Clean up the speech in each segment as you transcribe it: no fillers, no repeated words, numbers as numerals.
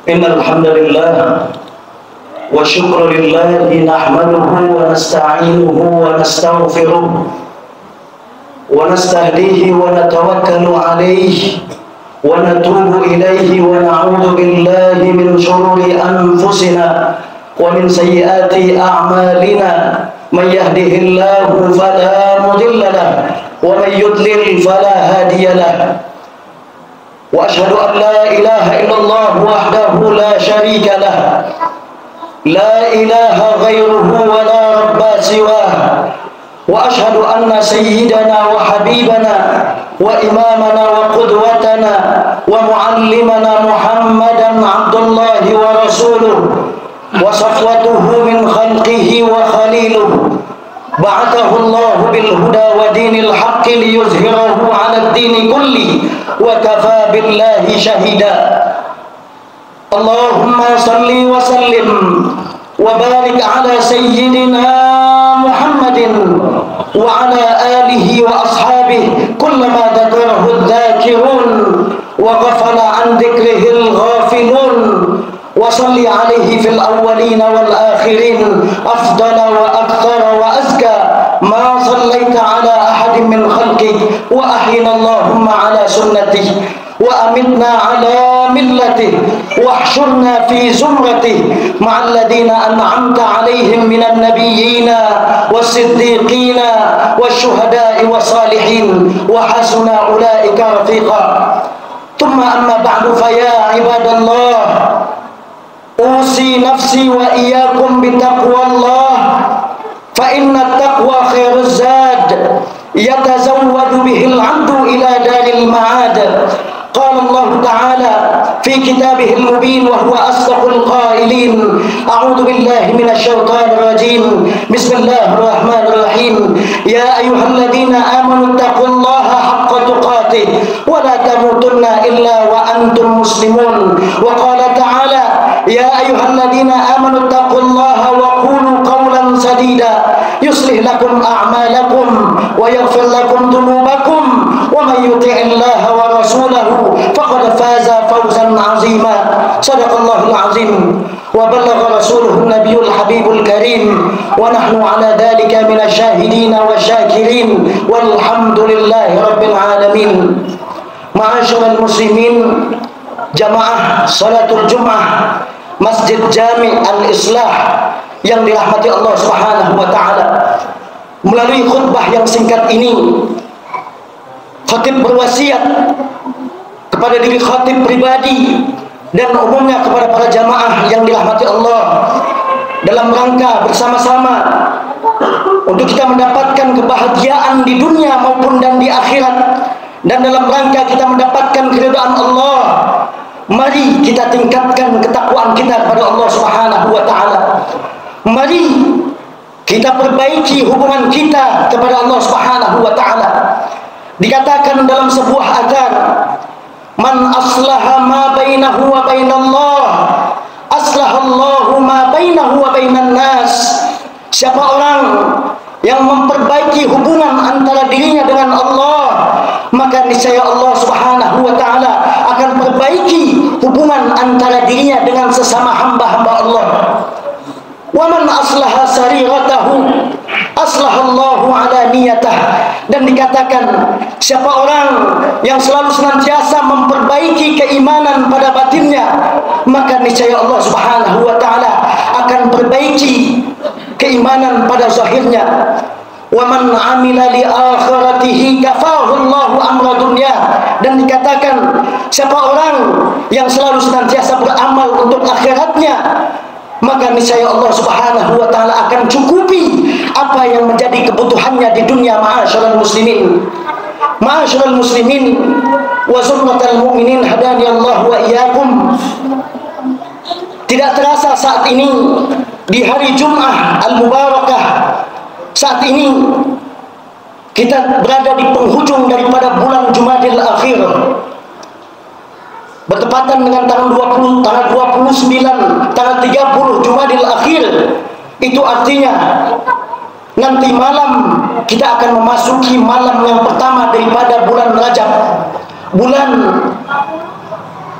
إن الحمد لله والشكر لله نحمده ونستعينه ونستغفره ونستهديه ونتوكل عليه ونتوب إليه ونعوذ بالله من شرور أنفسنا ومن سيئات أعمالنا. من يهده الله فلا مضل له ومن يضلل فلا هادي له. وأشهد أن لا إله إلا الله وحده لا شريك له، لا إله غيره ولا رب سواه. وأشهد أن سيدنا وحبيبنا وإمامنا وقدوتنا ومعلمنا محمدا عبد الله ورسوله وصفوته من خلقه وخليله، بعثه الله بالهدى ودين الحق ليظهره على الدين كله وكفى بالله شهيدا. اللهم صل وسلم وبارك على سيدنا محمد وعلى آله وأصحابه كلما ذكره الذاكرون وغفل عن ذكره الغافلون. وصل عليه في الأولين والآخرين أفضل وأكثر وأزكى ما صليت على أحد من خلقك. وأحينا اللهم على سنته وأمتنا على ملته واحشرنا في زمرته مع الذين أنعمت عليهم من النبيين والصديقين والشهداء والصالحين وحسن أولئك رفيقا. ثم أما بعد، فيا عباد الله، أوصي نفسي وإياكم بتقوى الله، فإن التقوى خير الزاد يتزود به العبد إلى دار المعاد. قال الله تعالى في كتابه المبين وهو أصدق القائلين: أعوذ بالله من الشيطان الرجيم، بسم الله الرحمن الرحيم. يا أيها الذين آمنوا اتقوا الله حق تقاته ولا تموتن إلا وأنتم مسلمون. وقال تعالى: يا أيها الذين آمنوا اتقوا الله وقولوا قولا سديدا يصلح لكم أعمالكم ويغفر لكم ذنوبكم ومن يطع الله ورسوله فقد فاز فوزا عظيما. صدق الله العظيم وبلغ رسوله النبي الحبيب الكريم، ونحن على ذلك من الشاهدين والشاكرين والحمد لله رب العالمين. معاشر المسلمين، jamaah salatul Jumat Masjid Jami Al-Islah yang dirahmati Allah Subhanahu wa taala. Melalui khutbah yang singkat ini, khatib berwasiat kepada diri khatib pribadi dan umumnya kepada para jamaah yang dirahmati Allah dalam rangka bersama-sama untuk kita mendapatkan kebahagiaan di dunia maupun dan di akhirat, dan dalam rangka kita mendapatkan keridhaan Allah. Mari kita tingkatkan ketakwaan kita kepada Allah Subhanahu wa taala. Mari kita perbaiki hubungan kita kepada Allah Subhanahu wa taala. Dikatakan dalam sebuah azan, man aslaha ma bainahu wa bainallah aslahallahu ma bainahu wa bainan nas. Siapa orang yang memperbaiki hubungan antara dirinya dengan Allah, maka niscaya Allah Subhanahu wa taala akan perbaiki hubungan antara dirinya dengan sesama hamba-hamba Allah. Wa man aslaha sariratahu aslahallahu ala niyatah. Dan dikatakan, siapa orang yang selalu senantiasa memperbaiki keimanan pada batinnya, maka niscaya Allah Subhanahu wa taala akan perbaiki keimanan pada zahirnya. Wa man amila li akhiratihi kafahu Allahu amra dunya. Dan dikatakan, siapa orang yang selalu senantiasa beramal untuk akhiratnya, maka niscaya Allah Subhanahu wa taala akan cukupi apa yang menjadi kebutuhannya di dunia. Ma'asyiral muslimin, ma'asyiral muslimin wa zumratal mu'minin hadani Allah wa iyyakum. Tidak terasa saat ini di hari Jumat al-Mubarakah, saat ini kita berada di penghujung daripada bulan Jumadil Akhir, bertepatan dengan tanggal 20, tanggal 29, tanggal 30 Jumadil Akhir. Itu artinya nanti malam kita akan memasuki malam yang pertama daripada bulan Rajab, bulan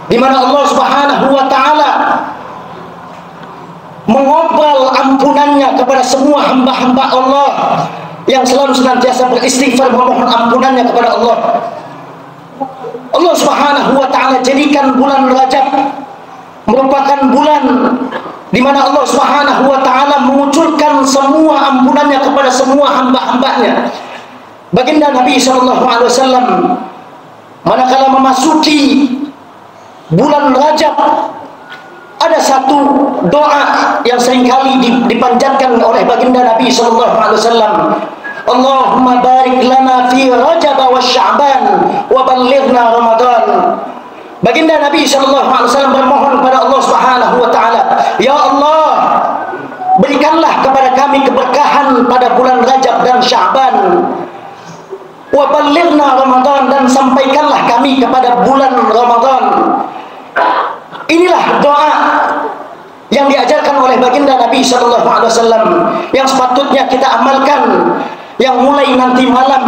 di mana Allah Subhanahu wa taala mengobrol ampunannya kepada semua hamba-hamba Allah yang selalu senantiasa beristighfar memohon ampunannya kepada Allah. Allah Subhanahu wa ta'ala jadikan bulan Rajab merupakan bulan di mana Allah Subhanahu wa ta'ala mengucurkan semua ampunannya kepada semua hamba-hambanya. Baginda Nabi SAW manakala memasuki bulan Rajab, ada satu doa yang seringkali dipanjatkan oleh baginda Nabi SAW. Allahumma barik lana fi Rajab wa Sya'ban wa ballighna Ramadan. Baginda Nabi SAW bermohon kepada Allah Subhanahu wa ta'ala, ya Allah, berikanlah kepada kami keberkahan pada bulan Rajab dan Sya'ban, wa ballighna Ramadan, dan sampaikanlah kami kepada bulan Ramadan. Inilah doa yang diajarkan oleh baginda Nabi SAW yang sepatutnya kita amalkan. Yang mulai nanti malam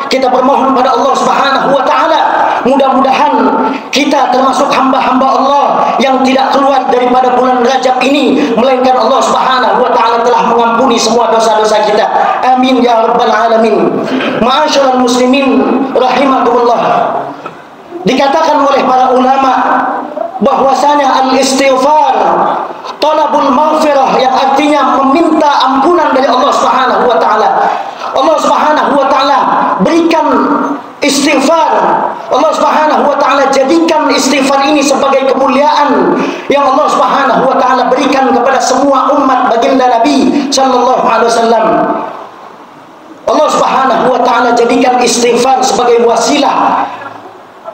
kita bermohon pada Allah Subhanahu wa ta'ala, mudah-mudahan kita termasuk hamba-hamba Allah yang tidak keluar daripada bulan Rajab ini, melainkan Allah Subhanahu wa ta'ala telah mengampuni semua dosa-dosa kita. Amin ya rabbal alamin. Ma'asyiral muslimin rahimakumullah. Dikatakan oleh para ulama bahwasanya al-istighfar talabul maghfirah, yang artinya meminta ampunan dari Allah Subhanahu wa ta'ala. Allah Subhanahu wa ta'ala berikan istighfar. Allah Subhanahu wa ta'ala jadikan istighfar ini sebagai kemuliaan yang Allah Subhanahu wa ta'ala berikan kepada semua umat baginda Nabi sallallahu alaihi wasallam. Allah Subhanahu wa ta'ala jadikan istighfar sebagai wasilah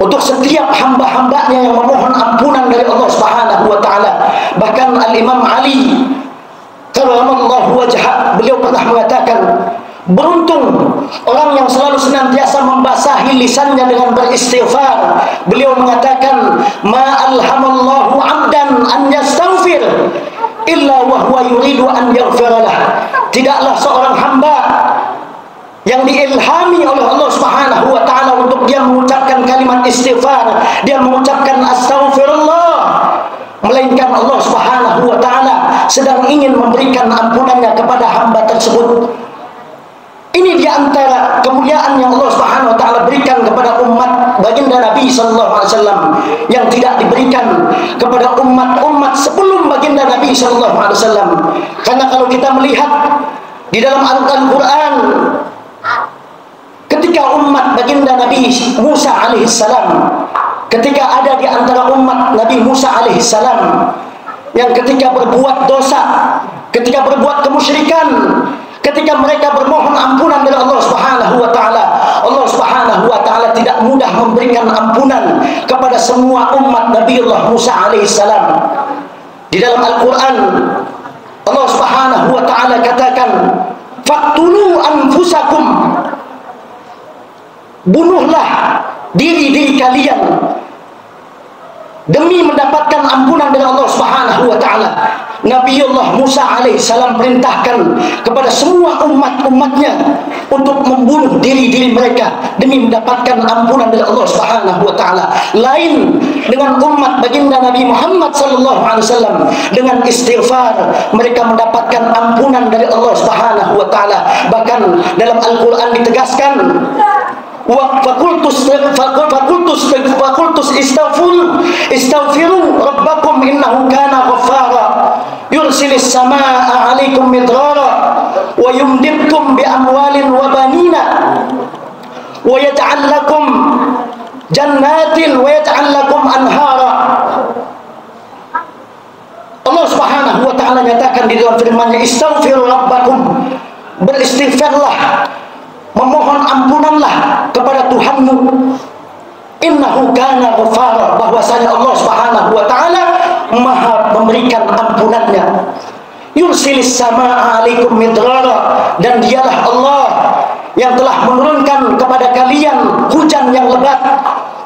untuk setiap hamba-hambanya yang memohon ampunan dari Allah Subhanahu wa ta'ala. Bahkan Al-Imam Ali karramallahu wajhah, beliau pernah mengatakan, beruntung orang yang selalu senantiasa membasahi lisannya dengan beristighfar. Beliau mengatakan, ma alhamallahu 'abdan an yastaghfir illa wa huwa yuridu an yaghfiralah. Tidaklah seorang hamba yang diilhami oleh Allah Subhanahu wa ta'ala untuk dia mengucapkan kalimat istighfar, dia mengucapkan astaghfirullah, melainkan Allah Subhanahu wa ta'ala sedang ingin memberikan ampunannya kepada hamba tersebut. Ini di antara kemuliaan yang Allah Subhanahu wa ta'ala berikan kepada umat baginda Nabi sallallahu alaihi wasallam yang tidak diberikan kepada umat-umat sebelum baginda Nabi sallallahu alaihi wasallam. Karena kalau kita melihat di dalam Al-Qur'an, ketika umat baginda Nabi Musa alaihissalam, ketika ada di antara umat Nabi Musa alaihissalam yang ketika berbuat dosa, ketika berbuat kemusyrikan, ketika mereka bermohon ampunan dari Allah Subhanahu wa ta'ala, Allah Subhanahu wa ta'ala tidak mudah memberikan ampunan kepada semua umat Nabiullah Musa alaihissalam. Di dalam Al-Quran Allah Subhanahu wa ta'ala katakan, faqtulu anfusakum, bunuhlah diri-diri kalian demi mendapatkan ampunan dari Allah Subhanahu wa ta'ala. Nabiullah Musa alaihissalam perintahkan kepada semua umat-umatnya untuk membunuh diri-diri mereka demi mendapatkan ampunan dari Allah Subhanahu wa ta'ala. Lain dengan umat baginda Nabi Muhammad sallallahu alaihi wasallam, dengan istighfar mereka mendapatkan ampunan dari Allah Subhanahu wa ta'ala. Bahkan dalam Al-Qur'an ditegaskan, fakultus istaghfiru rabbakum innahu kana ghaffara yursilis samaa 'alaikum midrara wa yumdidkum bi amwalin wa banina wa yaj'al lakum jannatin wa yaj'al lakum anhara. Allah Subhanahu wa ta'ala nyatakan di dalam firman-Nya, istaghfiru rabbakum, beristighfarlah, memohon ampunanlah kepada Tuhanmu, innahu kana ghaffara, bahwasanya Allah Subhanahu wa ta'ala maha memberikan ampunannya. Yursilis samaa 'alaikum midrara, dan dialah Allah yang telah menurunkan kepada kalian hujan yang lebat.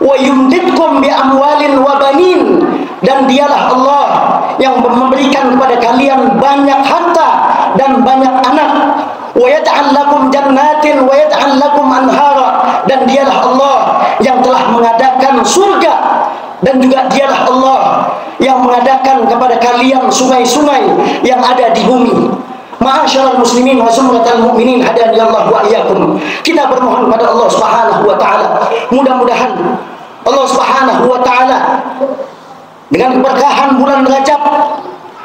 Wa yumdidkum bi amwalin wa banin, dan dialah Allah yang memberikan kepada kalian banyak harta dan banyak anak. Wa yaj'al lakum jannatin wa yaj'al lakum anhara, dan dialah Allah yang telah mengadakan surga, dan juga dialah Allah yang mengadakan tiadakan kepada kalian sungai-sungai yang ada di bumi. Ma'asyiral muslimin wa zumratal mu'minin hadani Allah wa iyyakum. Kita bermohon pada Allah Subhanahu wa taala, mudah-mudahan Allah Subhanahu wa taala dengan keberkahan bulan Rajab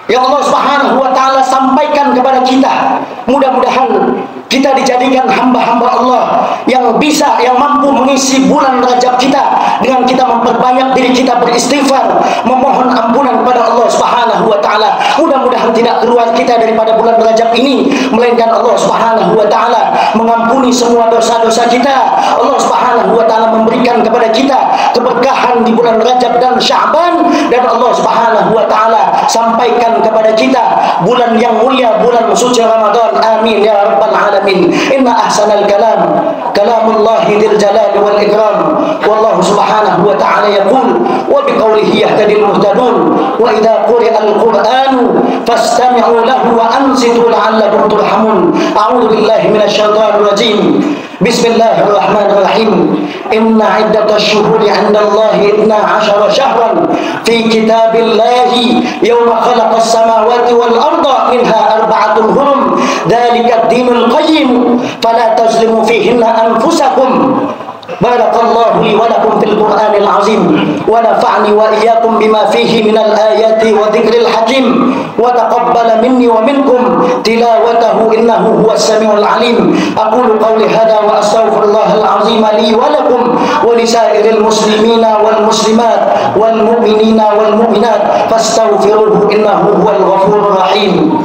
yang Allah Subhanahu wa taala sampaikan kepada kita, mudah-mudahan kita dijadikan hamba-hamba Allah yang bisa, yang mampu mengisi bulan Rajab kita dengan kita memperbanyak diri kita beristighfar, memohon ampunan kepada Allah Subhanahu wa taala. Mudah-mudahan tidak keluar kita daripada bulan Rajab ini melainkan Allah Subhanahu wa taala mengampuni semua dosa-dosa kita. Allah Subhanahu wa taala memberikan kepada kita keberkahan di bulan Rajab dan Sya'ban, dan Allah Subhanahu wa taala sampaikan kepada kita bulan yang mulia, bulan suci Ramadan. Amin ya rabbal alamin. Inna ahsanal kalam kalamullahi dzil jalali wal ikram. Wallahu subhanahu wa ta'ala yaqul wa biqaulihi yahtadil muhtadun wa idza quri'al qur'anu fastami'u lahu wa ansitu la'allakum turhamun. A'udzu billahi minasyaitonir rajim. Bismillahirrahmanirrahim. Inna iddatash syuhuri 'indallahi 12 syahran fi kitabillahi yawma khalaqas samawati wal arda minha arba'atun hurum dzalika ad-dinul qayyim fala tazlimu fihinna anfusakum. Barakallahu li wa lakum fil Qur'anil azim wa nafa'ni wa iyyakum bima fihi minal ayati wa dzikril hakim wa taqabbala minni wa minkum tilawatahu innahu huwas samiul alim. Aqulu qawli hadha wa astaghfirullahal azim li wa lakum wa lisairil muslimina wal muslimat wal mu'minina wal mu'minat fastaghfiruhu innahu huwal ghafurur rahim.